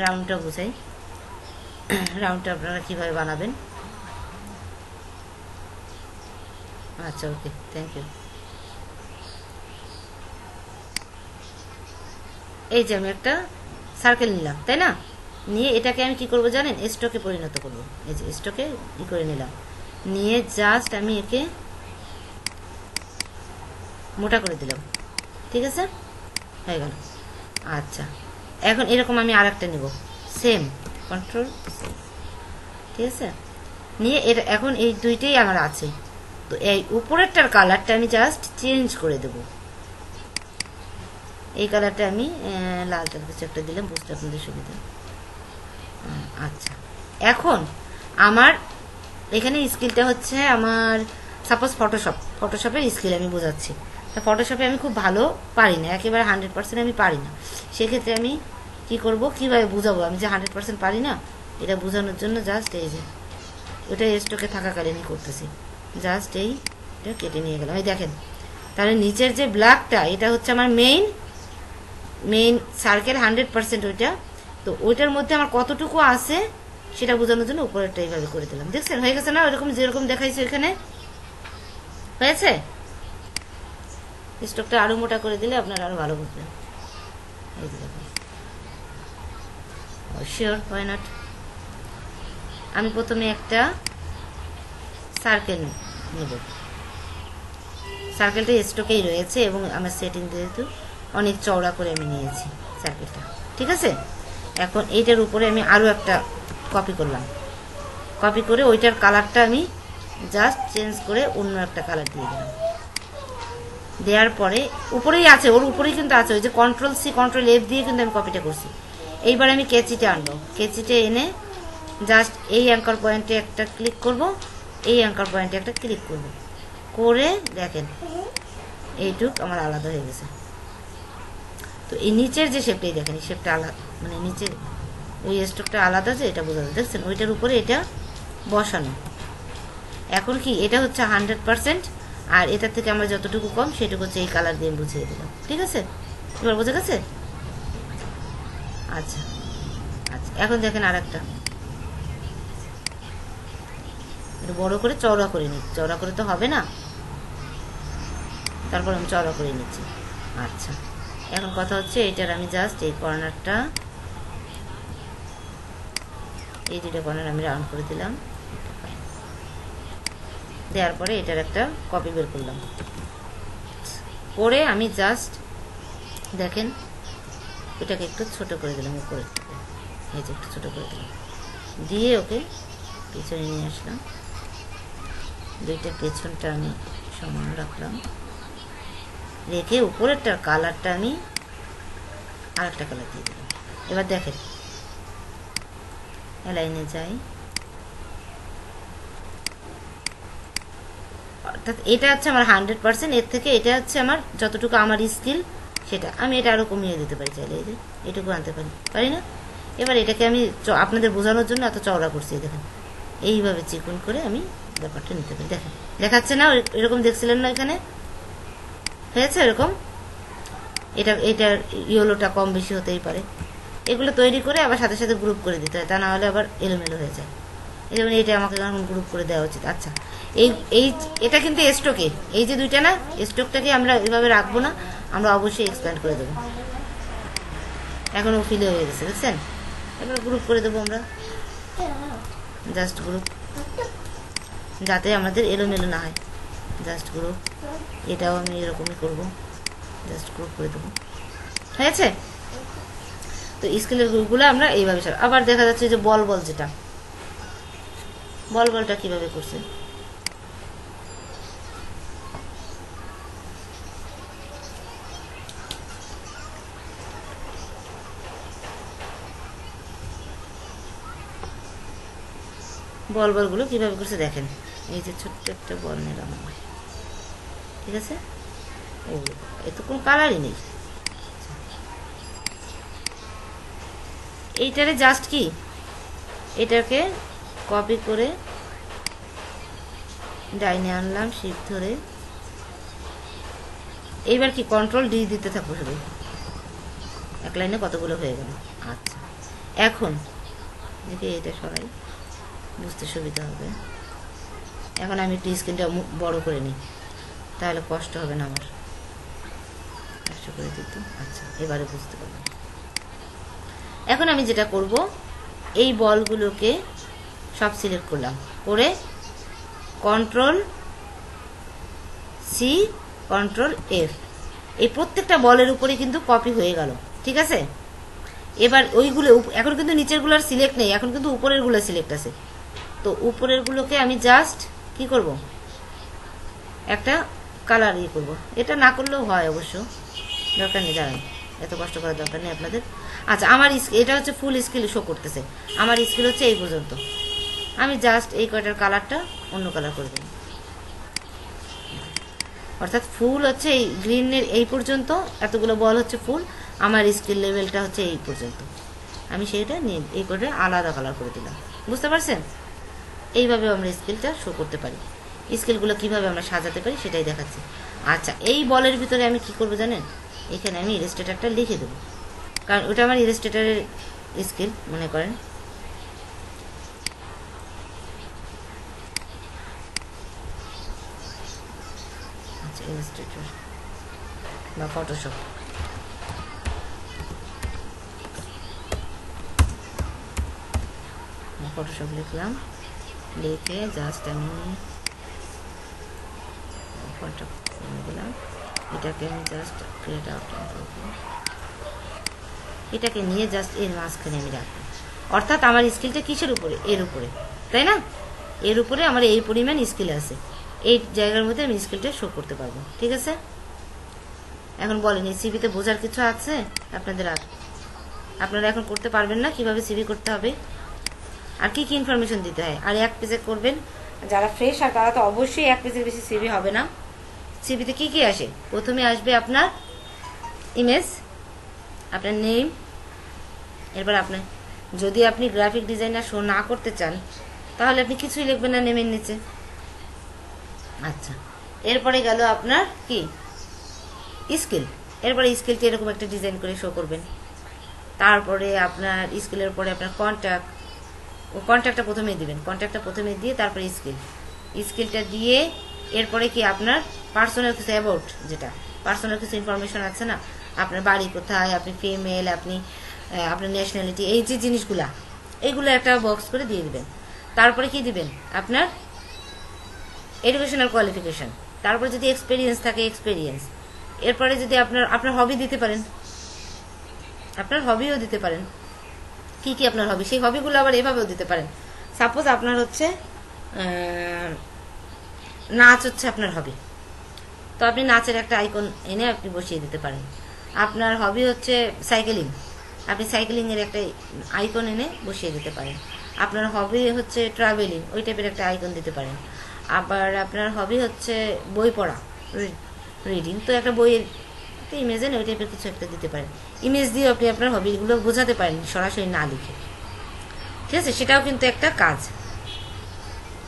রাউন্ডটা বোঝাই। রাউন্ডটা আপনারা কীভাবে বানাবেন। আচ্ছা, ওকে, থ্যাংক ইউ। এই যে আমি একটা সার্কেল নিলাম, তাই না? নিয়ে এটাকে আমি কি করব জানেন? স্টকে পরিণত করব। এই যে স্টকে ই করে নিলাম, নিয়ে জাস্ট আমি একে মোটা করে দিলাম, ঠিক আছে, হয়ে গেল। আচ্ছা, এখন এরকম আমি আর একটা নেব, সেম কন্ট্রোল, ঠিক আছে। নিয়ে এটা এখন এই দুইটাই আমার আছে, তো এই উপরেরটার কালারটা আমি জাস্ট চেঞ্জ করে দেব। এই কালারটা আমি লালটার কিছু একটা দিলাম, বুঝতে আপনাদের সুবিধা। আচ্ছা, এখন আমার এখানে স্কিলটা হচ্ছে আমার সাপোজ ফটোশপের স্কিল আমি বোঝাচ্ছি। তা ফটোশপে আমি খুব ভালো পারি না, একেবারে 100% আমি পারি না। সেক্ষেত্রে আমি কি করব, কিভাবে বুঝাবো আমি যে 100% পারি না, এটা বোঝানোর জন্য জাস্ট এই যে ওটা স্টকে থাকাকালীনই করতেছি, জাস্ট এইটা কেটে নিয়ে গেলাম। এই দেখেন, তাহলে নিচের যে ব্ল্যাকটা এটা হচ্ছে আমার মেইন সার্কেল 100% ওইটা। তো ওইটার মধ্যে আমার কতটুকু আছে সেটা বোঝানোর জন্য উপরেরটা এইভাবে করে দিলাম। দেখছেন হয়ে গেছে না? ওইরকম যেরকম দেখাইছে ওইখানে হয়েছে। স্টকটা আরো মোটা করে দিলে আপনারা আরো ভালো বুঝবেন। এই যে দেখুন, শিওর, হোয়াই নট। আমি প্রথমে একটা সার্কেল নেব, সার্কেলটা স্টকেই রয়েছে এবং আমার সেটিং যেহেতু অনেক চওড়া করে আমি নিয়েছি সার্কেলটা, ঠিক আছে। এখন এইটার উপরে আমি আরও একটা কপি করলাম, কপি করে ওইটার কালারটা আমি জাস্ট চেঞ্জ করে অন্য একটা কালার দিয়ে দিলাম। দেওয়ার পরে উপরেই আছে, ওর উপরেই কিন্তু আছে, ওই যে Ctrl+C Ctrl+F দিয়ে কিন্তু আমি কপিটা করছি। এইবার আমি কেচিটা আনবো, কেচিটা এনে জাস্ট এই অ্যাঙ্কার পয়েন্টে একটা ক্লিক করব, এই অ্যাঙ্কার পয়েন্টে একটা ক্লিক করব, করে দেখেন এইটুক আমার আলাদা হয়ে গেছে। তো এই নিচের যে শেপটাই দেখেন, এই শেপটা আলাদা, মানে নিচের ওই স্টকটা আলাদা, যে এটা বোঝা যায়, দেখছেন ওইটার উপরে এটা বসানো। এখন কি এটা হচ্ছে 100%, আর এটার থেকে আমরা যতটুকু কম সেটুকু হচ্ছে এই কালার দিয়ে বুঝিয়ে দিলাম, ঠিক আছে। এবার বোঝা গেছে? আচ্ছা আচ্ছা, এখন দেখেন আর একটা বড় করে চওড়া করে নিই, চওড়া করে তো হবে না, তারপর আমি চওড়া করে নিচ্ছি। আচ্ছা, এখন কথা হচ্ছে এটার আমি জাস্ট এই কর্নারটা, এই দুটো কর্নার আমি রাউন্ড করে দিলাম, দেওয়ার পরে এটার একটা কপি বের করলাম, করে আমি জাস্ট দেখেন এটাকে একটু ছোট করে দিলাম উপরে, এই যে একটু ছোট করে দিলাম, দিয়ে ওকে পেছনে নিয়ে আসলাম, দুইটা পেছনটা আমি সমান রাখলাম, রেখে উপরেরটার কালারটা আমি আরেকটা কালার দিয়ে দিলাম। এবার দেখেন লাইনে যাই, অর্থাৎ এটা হচ্ছে আমার 100%, এর থেকে এটা হচ্ছে আমার যতটুকু আমার স্কিল সেটা, আমি এটা আরও কমিয়ে দিতে পারি চাইলে, এই যে এটুকু আনতে পারি না। এবার এটাকে আমি আপনাদের বোঝানোর জন্য এত চওড়া করছি, দেখেন এইভাবে চিকন করে আমি ব্যাপারটা নিতে পারি। দেখেন দেখাচ্ছে না? এরকম দেখছিলেন না? এখানে হয়েছে এরকম। এটার ইয়েলোটা কম বেশি হতেই পারে, এগুলো তৈরি করে আবার সাথে সাথে গ্রুপ করে দিতে হয়, তা না হলে আবার এলোমেলো হয়ে যায়। এই যেমন এটা আমাকে এখন গ্রুপ করে দেওয়া উচিত। আচ্ছা, এটা কিন্তু স্টকে, এই যে দুইটা না, স্টকটাকে আমরা এভাবে রাখবো না, আমরা অবশ্যই এক্সপ্যান্ড করে দেবো। এখন ও ফিলে হয়ে গেছে, বুঝছেন? এবার গ্রুপ করে দেবো আমরা, জাস্ট গ্রুপ, যাতে আমাদের এলোমেলো না হয়, জাস্ট গ্রুপ। এটাও আমি এরকমই করবো, জাস্ট গ্রুপ করে দেবো, হয়েছে? তো স্কেলের গ্রুপগুলো আমরা এইভাবে, আবার দেখা যাচ্ছে যে বল যেটা বলটা কিভাবে করছে, বলগুলো কিভাবে করছে দেখেন। এই যে ছোট্ট একটা বল নিলাম, ঠিক আছে। ও এ তো কোনো কালারই নেই, এইটারে জাস্ট কি এটাকে কপি করে ডাইনে আনলাম, শিফট ধরে, এইবার কি Ctrl+D দিতে থাকবো শুধু, এক লাইনে কতগুলো হয়ে গেল। আচ্ছা, এখন দেখি এটা সরাই, বুঝতে সুবিধা হবে। এখন আমি একটু স্ক্রিনটা বড় করে নিই, তাহলে কষ্ট হবে না আমার, কষ্ট করে দিত। আচ্ছা, এবারে বুঝতে পারবেন। এখন আমি যেটা করব, এই বলগুলোকে সব সিলেক্ট করলাম, করে Ctrl+C Ctrl+F, এই প্রত্যেকটা বলের উপরে কিন্তু কপি হয়ে গেল, ঠিক আছে। এবার ওইগুলো এখন কিন্তু নিচেরগুলো আর সিলেক্ট নেই, এখন কিন্তু উপরেরগুলো সিলেক্ট আছে। তো উপরেরগুলোকে আমি জাস্ট কি করব, একটা কালার করব। এটা না করলেও হয় অবশ্য, দরকার নেই, দাঁড়ান, এত কষ্ট করার দরকার নেই আপনাদের। আচ্ছা, আমার এটা হচ্ছে ফুল স্কিল শো করতেছে, আমার স্কিল হচ্ছে এই পর্যন্ত, আমি জাস্ট এই কয়টার কালারটা অন্য কালার করে দেব। অর্থাৎ ফুল হচ্ছে এই গ্রিনের এই পর্যন্ত, এতগুলো বল হচ্ছে ফুল, আমার স্কিল লেভেলটা হচ্ছে এই পর্যন্ত। আমি সেইটা নিয়ে এই কয়টা আলাদা কালার করে দিলাম। বুঝতে পারছেন? এইভাবে আমরা স্কিলটা শো করতে পারি। স্কিলগুলো কিভাবে আমরা সাজাতে পারি সেটাই দেখাচ্ছি। আচ্ছা, এই বলের ভিতরে আমি কি করব জানেন? এখানে আমি ইলাস্ট্রেটরটা লিখে দেবো, কারণ ওটা আমার ইলাস্ট্রেটরের স্কিল মনে করেন। আচ্ছা, ইলাস্ট্রেটর বা ফটোশপ, ফটোশপ লিখলাম, লিখে জাস্ট আমি ফটো দিলাম। এটাকে আমি জাস্ট ক্রিয়েট আউটলাইন করব, এটাকে নিয়ে জাস্ট এর মাঝখানে আমি রাখবো। অর্থাৎ আমার স্কিলটা কিসের উপরে? এর উপরে, তাই না? এর উপরে আমার এই পরিমাণ স্কিল আছে, এই জায়গার মধ্যে আমি স্কিলটা শো করতে পারবো। ঠিক আছে? এখন বলেন, এই সিভিতে বোঝার কিছু আছে আপনাদের? আর আপনারা এখন করতে পারবেন না কিভাবে সিভি করতে হবে আর কি কি ইনফরমেশন দিতে হয়। আর এক পেজে করবেন যারা ফ্রেশ, আর তারা তো অবশ্যই এক পেজের বেশি সিভি হবে না। সিভিতে কি কি আসে? প্রথমে আসবে আপনার ইমেজ, আপনার নেম, এরপর আপনার, যদি আপনি গ্রাফিক ডিজাইনার শো না করতে চান তাহলে আপনি কিছুই লিখবেন না নেমের নিচে। আচ্ছা, এরপরে গেল আপনার কি স্কিল। এরপরে স্কিলটি এরকম একটা ডিজাইন করে শো করবেন। তারপরে আপনার স্কিলের পরে আপনার কন্ট্যাক্ট, ও কন্ট্যাক্টটা প্রথমেই দিবেন, কন্ট্যাক্টটা প্রথমে দিয়ে তারপরে স্কিলটা দিয়ে এরপরে কি আপনার পার্সোনাল কিছু অ্যাবাউট, যেটা পার্সোনাল কিছু ইনফরমেশন আছে না, আপনার বাড়ি কোথায়, আপনি ফিমেল, আপনি আপনার ন্যাশনালিটি, এই যে জিনিসগুলা, এইগুলো একটা বক্স করে দিয়ে দিবেন। তারপরে কি দিবেন? আপনার এডুকেশনাল কোয়ালিফিকেশন, তারপরে যদি এক্সপিরিয়েন্স থাকে এক্সপিরিয়েন্স, এরপরে যদি আপনার হবি দিতে পারেন, আপনার হবিও দিতে পারেন, কি কি আপনার হবি, সেই হবিগুলো আবার এভাবেও দিতে পারেন। সাপোজ আপনার হচ্ছে নাচ হচ্ছে আপনার হবি, তো আপনি নাচের একটা আইকন এনে আপনি বসিয়ে দিতে পারেন। আপনার হবি হচ্ছে সাইকেলিং, আপনি সাইকেলিংয়ের একটা আইকন এনে বসিয়ে দিতে পারেন। আপনার হবি হচ্ছে ট্রাভেলিং, ওই টাইপের একটা আইকন দিতে পারেন। আবার আপনার হবি হচ্ছে বই পড়া, রিডিং, তো একটা বইয়ের ইমেজ এনে ওই টাইপের কিছু একটা দিতে পারেন। ইমেজ দিয়ে আপনি আপনার হবিগুলো বোঝাতে পারেন সরাসরি না লিখে। ঠিক আছে? সেটাও কিন্তু একটা কাজ।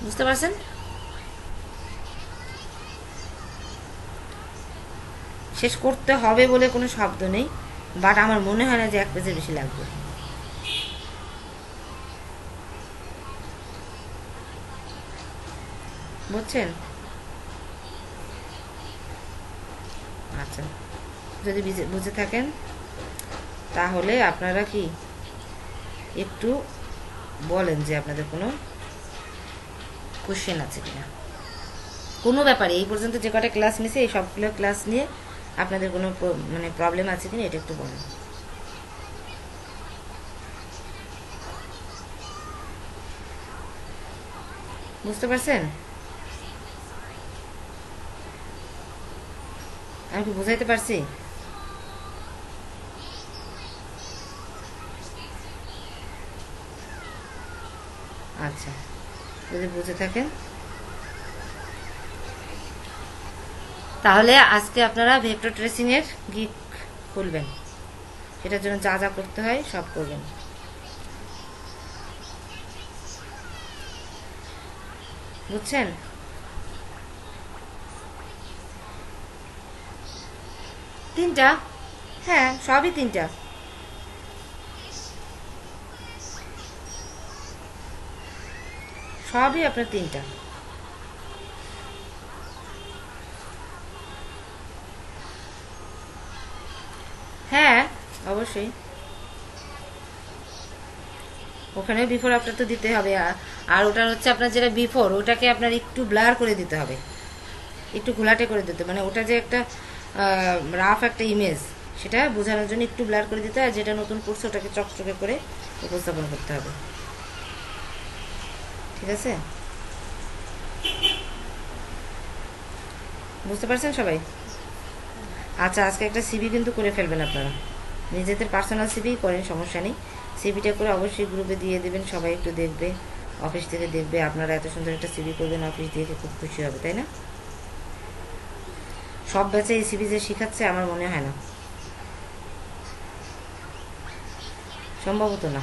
বুঝতে পারছেন? শেষ করতে হবে বলে কোনো শব্দ নেই, বাট আমার মনে হয় না যে এক পেজের বেশি লাগবে। বুঝছেন? আচ্ছা, যদি বুঝে থাকেন তাহলে আপনারা কি একটু বলেন যে আপনাদের কোনো কোশ্চেন আছে কিনা কোনো ব্যাপারে। এই পর্যন্ত যে কটা ক্লাস নিয়েছে এই সবগুলো ক্লাস নিয়ে আপনাদের কোনো মানে প্রবলেম আছে কিনা এটা একটু বলেন। বুঝতে পারছেন? আমি কি বুঝাইতে পারছি? আচ্ছা, যদি বুঝে থাকেন তাহলে আজকে আপনারা ভেক্টর ট্রেসিং এর গিক খুলবেন, সেটার জন্য যা যা করতে হয় সব করবেন। বুঝছেন? তিনটা, হ্যাঁ সবই তিনটা। সবই আপনার তিনটা। হ্যাঁ অবশ্যই, ওখানে বিফোর আফটার তো দিতে হবে। আর ওটা হচ্ছে আপনার যেটা বিফোর, ওটাকে আপনার একটু ব্লার করে দিতে হবে, একটু ঘোলাটে করে দিতে, মানে ওটা যে একটা রাফ একটা ইমেজ, সেটা বোঝানোর জন্য একটু ব্লার করে দিতে হয়। আর যেটা নতুন করছে ওটাকে চকচকে করে উপস্থাপন করতে হবে। ঠিক আছে? বুঝতে পারছেন সবাই? আচ্ছা, আজকে একটা সিভি কিন্তু করে ফেলবেন আপনারা, নিজেদের পার্সোনাল সিভি করেন, সমস্যা নেই। সিভিটা করে অবশ্যই গ্রুপে দিয়ে দেবেন, সবাই একটু দেখবে, অফিস থেকে দেখবে আপনারা এত সুন্দর একটা সিভি করবেন, অফিস দেখে খুব খুশি হবে, তাই না? সব ব্যাচে এই সিভি যে শিখাচ্ছে আমার মনে হয় না, সম্ভবত না।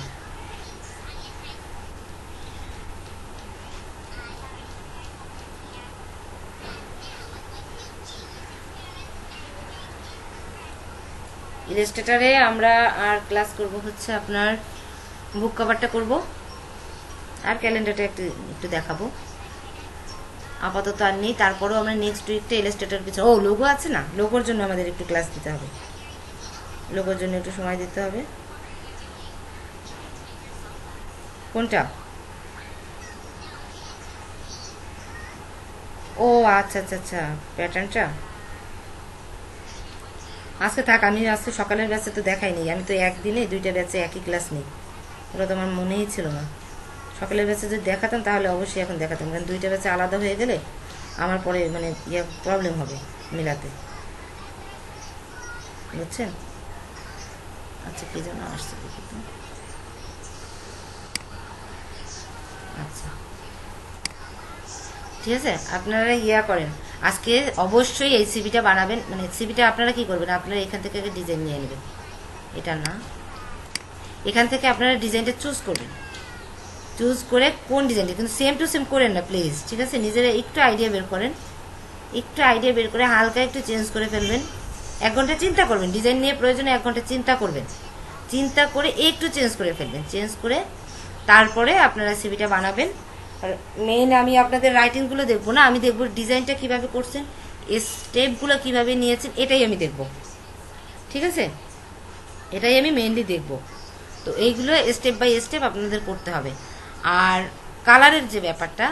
ইলাস্ট্রেটরে আমরা আর ক্লাস করব হচ্ছে আপনার বুক কভারটা করব আর ক্যালেন্ডারটা একটু একটু দেখাবো, আপাতত আর নেই। তারপরেও আমরা নেক্সট উইকটা ইলাস্ট্রেটর কিছু লোগো আছে না, লোগোর জন্য আমাদের একটু ক্লাস দিতে হবে, লোগোর জন্য একটু সময় দিতে হবে। কোনটা? ও আচ্ছা আচ্ছা আচ্ছা, প্যাটার্নটা আজকে থাক। আমি আজকে সকালের ব্যাচে তো দেখাইনি, আমি তো একদিনে দুইটা ব্যাচে একই ক্লাস নিই, ওটা তো আমার মনেই ছিল না। সকালের ব্যাচে যদি দেখাতাম তাহলে অবশ্যই এখন দেখাতাম, কারণ দুইটা ব্যাচে আলাদা হয়ে গেলে আমার পরে মানে প্রবলেম হবে মেলাতে, বুঝছেন? আচ্ছা কি যেন আসছে দেখি তো। আচ্ছা ঠিক আছে, আপনারা করেন আজকে অবশ্যই এই সিভিটা বানাবেন। মানে সিভিটা আপনারা কি করবেন, আপনারা এখান থেকে ডিজাইন নিয়ে নেবেন, এটা না, এখান থেকে আপনারা ডিজাইনটা চুজ করবেন, চুজ করে কোন ডিজাইনটা, কিন্তু সেম টু সেম করেন না প্লিজ, ঠিক আছে? নিজেরা একটু আইডিয়া বের করেন, একটু আইডিয়া বের করে হালকা একটু চেঞ্জ করে ফেলবেন। 1 ঘন্টা চিন্তা করবেন, ডিজাইন নিয়ে প্রয়োজনে 1 ঘন্টা চিন্তা করবেন, চিন্তা করে একটু চেঞ্জ করে ফেলবেন, চেঞ্জ করে তারপরে আপনারা সিভিটা বানাবেন। আর মেইন আমি আপনাদের রাইটিংগুলো দেখবো না, আমি দেখবো ডিজাইনটা কিভাবে করছেন, স্টেপগুলো কিভাবে নিয়েছেন, এটাই আমি দেখব, ঠিক আছে? এটাই আমি মেইনলি দেখব। তো এইগুলো স্টেপ বাই স্টেপ আপনাদের করতে হবে। আর কালারের যে ব্যাপারটা,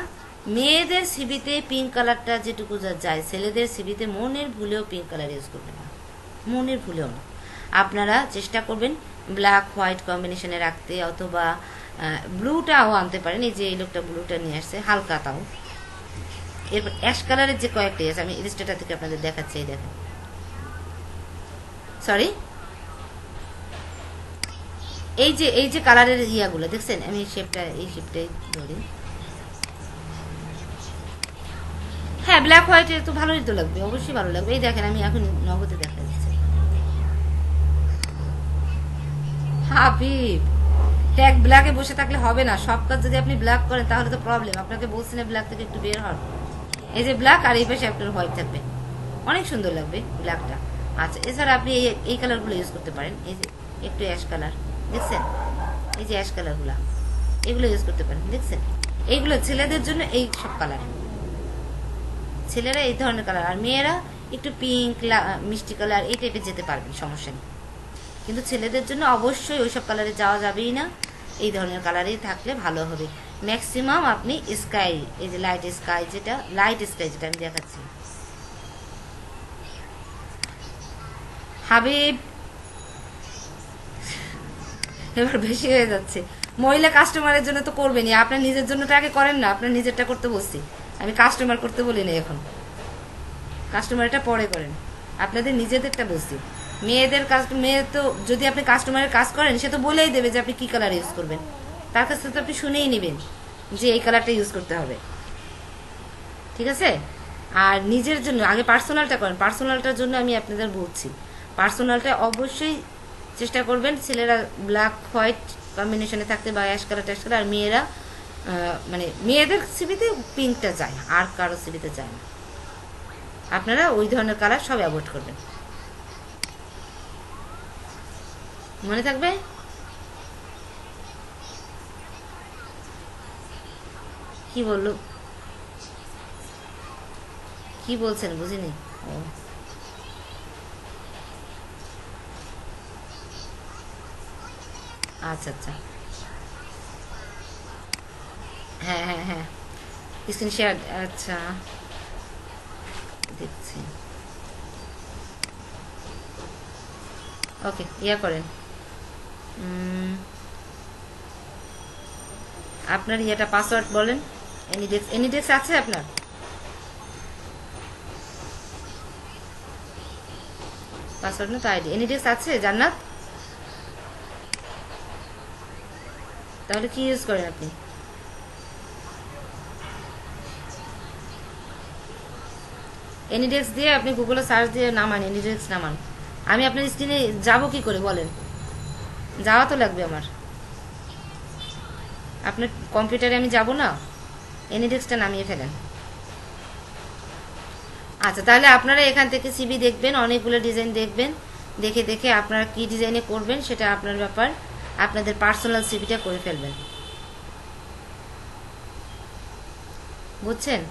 মেয়েদের সিবিতে পিঙ্ক কালারটা যেটুকু যায়, ছেলেদের সিবিতে মনের ভুলেও পিঙ্ক কালার ইউজ করবেন না, মনের ভুলেও না। আপনারা চেষ্টা করবেন ব্ল্যাক হোয়াইট কম্বিনেশনে রাখতে, অথবা ব্লুটাও আনতে পারেন, এই যে এই লোকটা ব্লুটা নিয়ে আসছে হালকা তাও। এরপর অ্যাশ কালারের যে কয়েকটি আছে, আমি ইলাস্ট্রেটর থেকে আপনাদের দেখাচ্ছি, এই দেখেন, সরি এই যে কালারের ইয়াগুলো দেখছেন, আমি এই শেপটাই ধরি, হ্যাঁ ব্ল্যাক হোয়াইট তো ভালোই তো লাগবে, অবশ্যই ভালো লাগবে। এই দেখেন আমি এখন নগদে দেখা যাচ্ছে। হাবিব ট্যাগ ব্ল্যাকে বসে থাকলে হবে না, সব কাজ যদি আপনি ব্ল্যাক করেন তাহলে তো প্রবলেম। আপনাকে বলছি না ব্ল্যাক থেকে একটু বের হন, এই যে ব্ল্যাক আর এই পাশে আপনার হোয়াইট থাকবে, অনেক সুন্দর লাগবে ব্ল্যাকটা। আচ্ছা এছাড়া আপনি এই কালারগুলো ইউজ করতে পারেন, এই যে একটু অ্যাশ কালার দেখছেন, এই যে অ্যাশ কালারগুলো, এগুলো ইউজ করতে পারেন, দেখছেন? এইগুলো ছেলেদের জন্য এই সব কালার, ছেলেরা এই ধরনের কালার, আর মেয়েরা একটু পিঙ্ক মিষ্টি কালার এই টাইপের যেতে পারবেন, সমস্যা নেই। কিন্তু ছেলেদের জন্য অবশ্যই ওইসব কালারে যাওয়া যাবেই না, এই ধরনের কালারেই থাকলে ভালো হবে। ম্যাক্সিমাম আপনি স্কাই, এই যে লাইট স্কাই যেটা আমি দেখাচ্ছি। হাবিব এবার বেশি হয়ে যাচ্ছে, মহিলা কাস্টমারের জন্য তো করবেনই, আপনার নিজের জন্য তো আগে করেন না, আপনার নিজেরটা করতে বলছি আমি, কাস্টমার করতে বলি না এখন, কাস্টমারটা পরে করেন, আপনাদের নিজেদেরটা বলছি। মেয়েদের কাজ, মেয়ে তো যদি আপনি কাস্টমারের কাজ করেন সে তো বলেই দেবে যে আপনি কি কালার ইউজ করবেন, তার কাছ থেকে তো আপনি শুনেই নেবেন যে এই কালারটা ইউজ করতে হবে, ঠিক আছে? আর নিজের জন্য আগে পার্সোনালটা করেন, পার্সোনালটার জন্য আমি আপনাদের বলছি, পার্সোনালটা অবশ্যই চেষ্টা করবেন ছেলেরা ব্ল্যাক হোয়াইট কম্বিনেশনে থাকতে, বা অ্যাশ কালার ট্যাশ কালার, আর মেয়েরা মানে মেয়েদের সিবিতে পিঙ্কটা যায়, আর কারো সিবিতে যায় না। আপনারা ওই ধরনের কালার সব অ্যাভয়েড করবেন, মনে থাকবে? কি বললো, কি বলছেন বুঝিনি। ও আচ্ছা আচ্ছা, হ্যাঁ হ্যাঁ হ্যাঁ, স্ক্রিন শেয়ার, আচ্ছা দেখছি, ওকে করেন। আপনার পাসওয়ার্ড বলেন, এনিডেক্স আছে আপনার? পাসওয়ার্ড না তো আইডি, এনিডেক্স আছে জান্নাত? তাহলে কি ইউজ করেন আপনি? এনিডেক্স দিয়ে আপনি গুগলে সার্চ দিয়ে নামান, এনিডেক্স নামান। আমি আপনার স্ক্রিনে যাব কি করে বলেন? যাওয়া তো লাগবে আমার। আপনার কম্পিউটারে আমি যাব না? এনিডেক্সটা নামিয়ে ফেলেন। আচ্ছা, তাহলে আপনারা এখান থেকে সিভি দেখবেন, অনেকগুলো ডিজাইন দেখবেন, দেখে দেখে আপনারা কি ডিজাইনে করবেন সেটা আপনার ব্যাপার। আপনাদের পার্সোনাল সিভিটা করে ফেলবেন, বুঝছেন?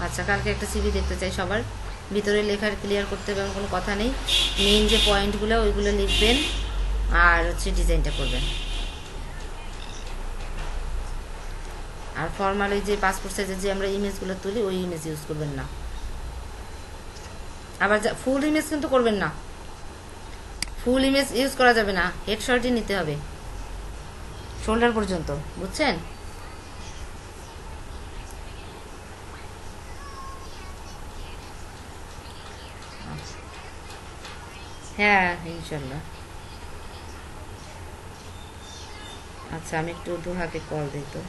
আচ্ছা, কালকে একটা সিভি দেখতে চাই সবার। ভিতরে লেখার ক্লিয়ার করতে হবে এমন কোনো কথা নেই, মেইন যে পয়েন্টগুলো ওইগুলো লিখবেন আর হচ্ছে ডিজাইনটা করবেন। আর ফর্মাল ওই যে পাসপোর্ট সাইজের যে আমরা ইমেজগুলো তুলি ওই ইমেজ ইউজ করবেন না। আবার ফুল ইমেজ কিন্তু করবেন না, ফুল ইমেজ ইউজ করা যাবে না, হেডশটই নিতে হবে শোল্ডার পর্যন্ত, বুঝছেন? হ্যাঁ, ইনশাল্লাহ। আচ্ছা, আমি একটু দুহাকে কল দিই তো।